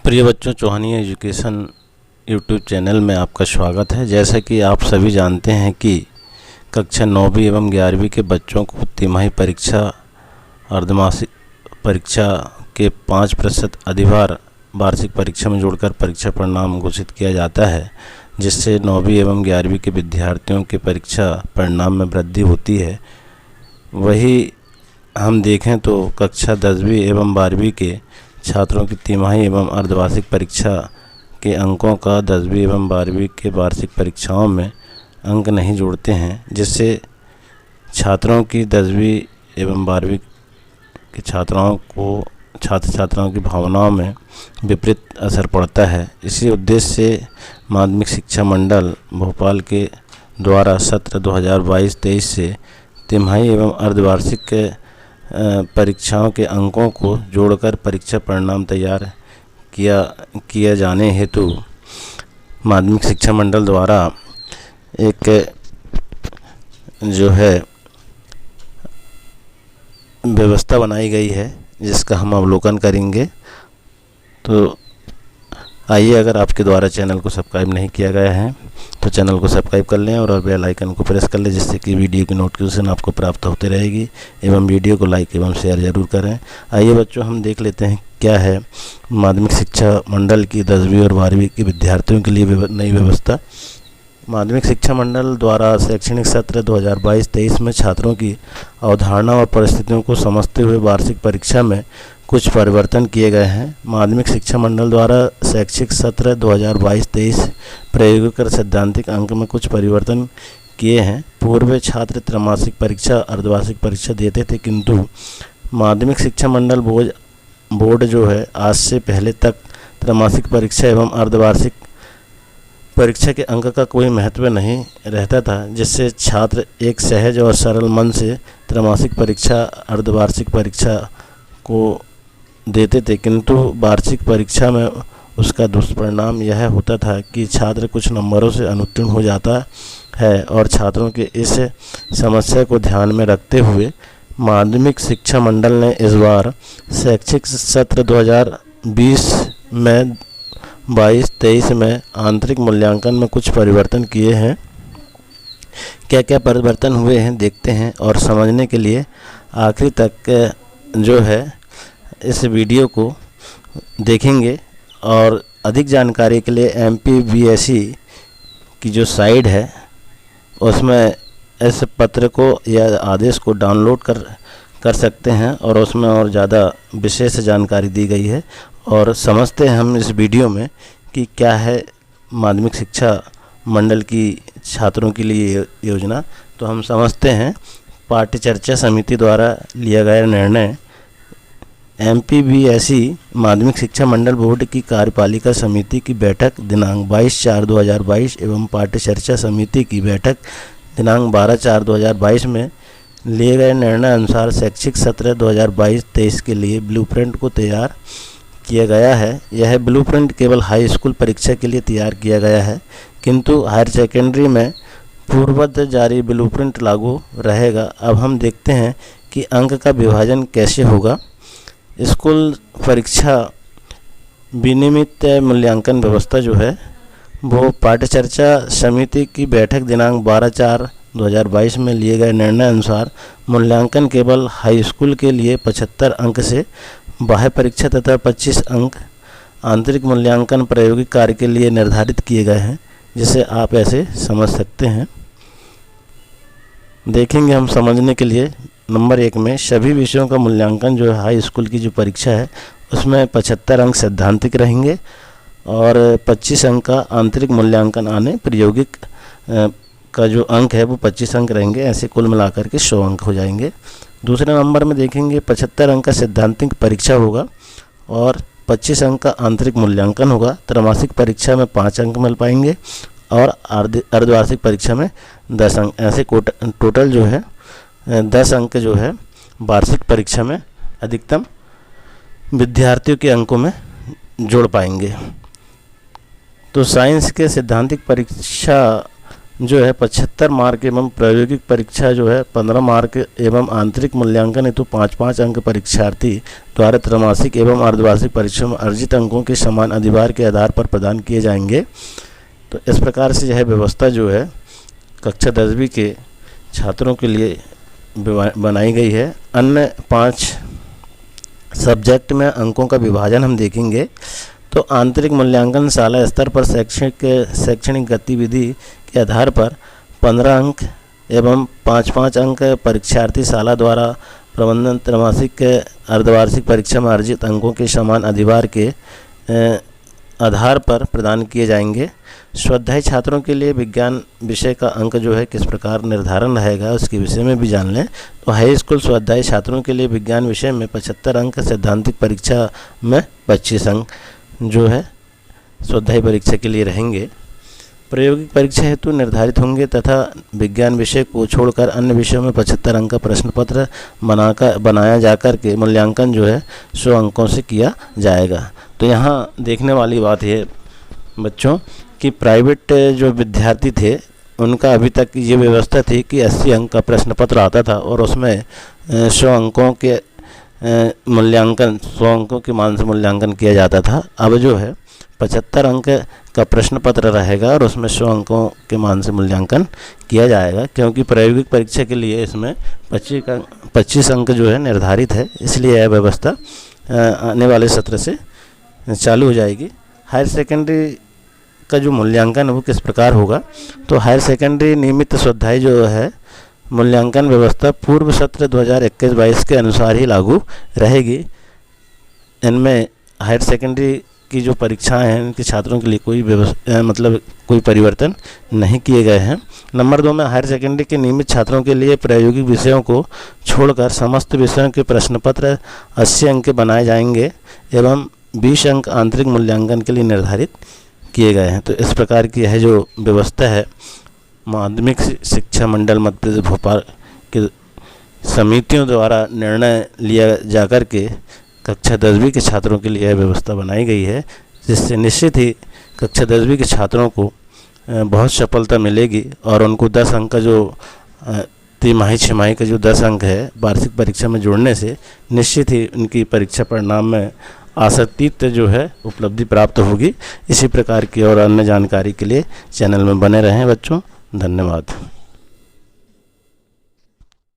प्रिय बच्चों, चौहानी education YouTube channel में आपका स्वागत है। जैसा कि आप सभी जानते हैं कि कक्षा 9वीं एवं 11वीं के बच्चों को तिमाही परीक्षा, अर्धमासिक परीक्षा के 5% अधिभार वार्षिक परीक्षा में जोड़कर परीक्षा परिणाम घोषित किया जाता है, जिससे 9वीं एवं 11वीं के विद्यार्थियों के परीक्षा परिणाम में वृद्धि होती है। वही हम देखें तो कक्षा 10वीं एवं 12वीं के छात्रों की तिमाही एवं अर्धवार्षिक परीक्षा के अंकों का 10वीं एवं 12वीं के वार्षिक परीक्षाओं में अंक नहीं जोड़ते हैं, जिससे छात्रों की 10वीं एवं 12वीं के छात्र छात्राओं की भावनाओं में विपरीत असर पड़ता है। इसी उद्देश्य से माध्यमिक शिक्षा मंडल भोपाल के द्वारा सत्र 2022-23 से तिमाही एवं अर्धवार्षिक परीक्षाओं के अंकों को जोड़कर परीक्षा परिणाम तैयार किया जाने हेतु माध्यमिक शिक्षा मंडल द्वारा एक जो है व्यवस्था बनाई गई है, जिसका हम अवलोकन करेंगे। तो आइए, अगर आपके द्वारा चैनल को सब्सक्राइब नहीं किया गया है तो चैनल को सब्सक्राइब कर लें और बेल आइकन को प्रेस कर लें, जिससे कि वीडियो की नोटिफिकेशन आपको प्राप्त होती रहेगी। एवं वीडियो को लाइक एवं शेयर ज़रूर करें। आइए बच्चों, हम देख लेते हैं क्या है माध्यमिक शिक्षा मंडल की 10वीं और 12वीं के विद्यार्थियों के लिए नई व्यवस्था। माध्यमिक शिक्षा मंडल द्वारा शैक्षणिक सत्र 2022-23 में छात्रों की अवधारणा और परिस्थितियों को समझते हुए वार्षिक परीक्षा में कुछ परिवर्तन किए गए हैं। माध्यमिक शिक्षा मंडल द्वारा शैक्षिक सत्र 2022-23 प्रायोगिक और सैद्धांतिक अंक में कुछ परिवर्तन किए हैं। पूर्व छात्र त्रैमासिक परीक्षा, अर्धवार्षिक परीक्षा देते थे, किंतु माध्यमिक शिक्षा मंडल बोर्ड जो है आज से पहले तक त्रैमासिक परीक्षा एवं अर्धवार्षिक परीक्षा के अंक का कोई महत्व नहीं रहता था, जिससे छात्र एक सहज और सरल मन से त्रैमासिक परीक्षा, अर्धवार्षिक परीक्षा को देते थे। किंतु वार्षिक परीक्षा में उसका दुष्परिणाम यह होता था कि छात्र कुछ नंबरों से अनुत्तीर्ण हो जाता है, और छात्रों के इस समस्या को ध्यान में रखते हुए माध्यमिक शिक्षा मंडल ने इस बार शैक्षिक सत्र 2022-23 में आंतरिक मूल्यांकन में कुछ परिवर्तन किए हैं। क्या क्या परिवर्तन हुए हैं देखते हैं, और समझने के लिए आखिरी तक जो है इस वीडियो को देखेंगे। और अधिक जानकारी के लिए MPBSE की जो साइट है उसमें इस पत्र को या आदेश को डाउनलोड कर सकते हैं, और उसमें और ज़्यादा विशेष जानकारी दी गई है। और समझते हैं हम इस वीडियो में कि क्या है माध्यमिक शिक्षा मंडल की छात्रों के लिए योजना। तो हम समझते हैं पाठ्य चर्चा समिति द्वारा लिया गया निर्णय। MPBSE माध्यमिक शिक्षा मंडल बोर्ड की कार्यपालिका समिति की बैठक दिनांक 22/4/2022 एवं पाठ्य चर्चा समिति की बैठक दिनांक 12/4/2022 में लिए गए निर्णय अनुसार शैक्षिक सत्र 2022-23 के लिए ब्लूप्रिंट को तैयार किया गया है। यह ब्लूप्रिंट केवल हाई स्कूल परीक्षा के लिए तैयार किया गया है, किंतु हायर सेकेंडरी में पूर्ववत जारी ब्लूप्रिंट लागू रहेगा। अब हम देखते हैं कि अंक का विभाजन कैसे होगा। स्कूल परीक्षा विनियमित मूल्यांकन व्यवस्था जो है वो पाठ्य चर्चा समिति की बैठक दिनांक 12/4/2022 में लिए गए निर्णय अनुसार मूल्यांकन केवल हाई स्कूल के लिए 75 अंक से बाह्य परीक्षा तथा 25 अंक आंतरिक मूल्यांकन प्रायोगिक कार्य के लिए निर्धारित किए गए हैं, जिसे आप ऐसे समझ सकते हैं। देखेंगे हम समझने के लिए। नंबर 1 में सभी विषयों का मूल्यांकन जो है हाई स्कूल की जो परीक्षा है उसमें 75 अंक सैद्धांतिक रहेंगे और 25 अंक का आंतरिक मूल्यांकन आने प्रायोगिक का जो अंक है वो 25 अंक रहेंगे। ऐसे कुल मिलाकर के 100 अंक हो जाएंगे। दूसरे नंबर में देखेंगे 75 अंक का सैद्धांतिक परीक्षा होगा और 25 अंक का आंतरिक मूल्यांकन होगा। त्रैमासिक परीक्षा में 5 अंक मिल पाएंगे और अर्धवार्षिक परीक्षा में 10 अंक। ऐसे टोटल जो है 10 अंक जो है वार्षिक परीक्षा में अधिकतम विद्यार्थियों के अंकों में जोड़ पाएंगे। तो साइंस के सैद्धांतिक परीक्षा जो है 75 मार्क एवं प्रायोगिक परीक्षा जो है 15 मार्क एवं आंतरिक मूल्यांकन हेतु 5-5 अंक परीक्षार्थी द्वारा त्रैमासिक एवं अर्धवार्षिक परीक्षा में अर्जित अंकों के समान अधिभार के आधार पर प्रदान किए जाएंगे। तो इस प्रकार से यह व्यवस्था जो है कक्षा 10वीं के छात्रों के लिए बनाई गई है। अन्य 5 सब्जेक्ट में अंकों का विभाजन हम देखेंगे। तो आंतरिक मूल्यांकन शाला स्तर पर शैक्षणिक गतिविधि के आधार पर 15 अंक एवं 5-5 अंक परीक्षार्थी शाला द्वारा प्रबंधन त्रैमासिक अर्धवार्षिक परीक्षा में अर्जित अंकों के समान अधिभार के आधार पर प्रदान किए जाएंगे। स्वाध्यायी छात्रों के लिए विज्ञान विषय का अंक जो है किस प्रकार निर्धारण रहेगा उसके विषय में भी जान लें। तो हाई स्कूल स्वाध्यायी छात्रों के लिए विज्ञान विषय में 75 अंक, सैद्धांतिक परीक्षा में 25 अंक जो है स्वाध्यायी परीक्षा के लिए रहेंगे। प्रायोगिक परीक्षा हेतु निर्धारित होंगे तथा विज्ञान विषय को छोड़कर अन्य विषयों में 75 अंक का प्रश्न पत्र बनाया जाकर के मूल्यांकन जो है 100 अंकों से किया जाएगा। तो यहाँ देखने वाली बात है बच्चों कि प्राइवेट जो विद्यार्थी थे उनका अभी तक ये व्यवस्था थी कि 80 अंक का प्रश्न पत्र आता था और उसमें 100 अंकों के मूल्यांकन 100 अंकों के मान से मूल्यांकन किया जाता था। अब जो है 75 अंक का प्रश्न पत्र रहेगा और उसमें 100 अंकों के मान से मूल्यांकन किया जाएगा, क्योंकि प्रायोगिक परीक्षा के लिए इसमें 25 अंक जो है निर्धारित है। इसलिए यह व्यवस्था आने वाले सत्र से चालू हो जाएगी। हायर सेकेंडरी का जो मूल्यांकन है वो किस प्रकार होगा। तो हायर सेकेंडरी नियमित स्वाध्याय जो है मूल्यांकन व्यवस्था पूर्व सत्र 2021-22 के अनुसार ही लागू रहेगी। इनमें हायर सेकेंडरी की जो परीक्षाएं हैं इनके छात्रों के लिए कोई परिवर्तन नहीं किए गए हैं। नंबर 2 में हायर सेकेंडरी के नियमित छात्रों के लिए प्रायोगिक विषयों को छोड़कर समस्त विषयों के प्रश्न पत्र 80 अंक के बनाए जाएंगे एवं 20 अंक आंतरिक मूल्यांकन के लिए निर्धारित किए गए हैं। तो इस प्रकार की यह जो व्यवस्था है माध्यमिक शिक्षा मंडल मध्य प्रदेश भोपाल के समितियों द्वारा निर्णय लिया जाकर के कक्षा 10वीं के छात्रों के लिए यह व्यवस्था बनाई गई है, जिससे निश्चित ही कक्षा 10वीं के छात्रों को बहुत सफलता मिलेगी और उनको 10 अंक का जो तिमाही छमाही का जो 10 अंक है वार्षिक परीक्षा में जोड़ने से निश्चित ही उनकी परीक्षा परिणाम में आशातीत जो है उपलब्धि प्राप्त होगी। इसी प्रकार की और अन्य जानकारी के लिए चैनल में बने रहें बच्चों। धन्यवाद।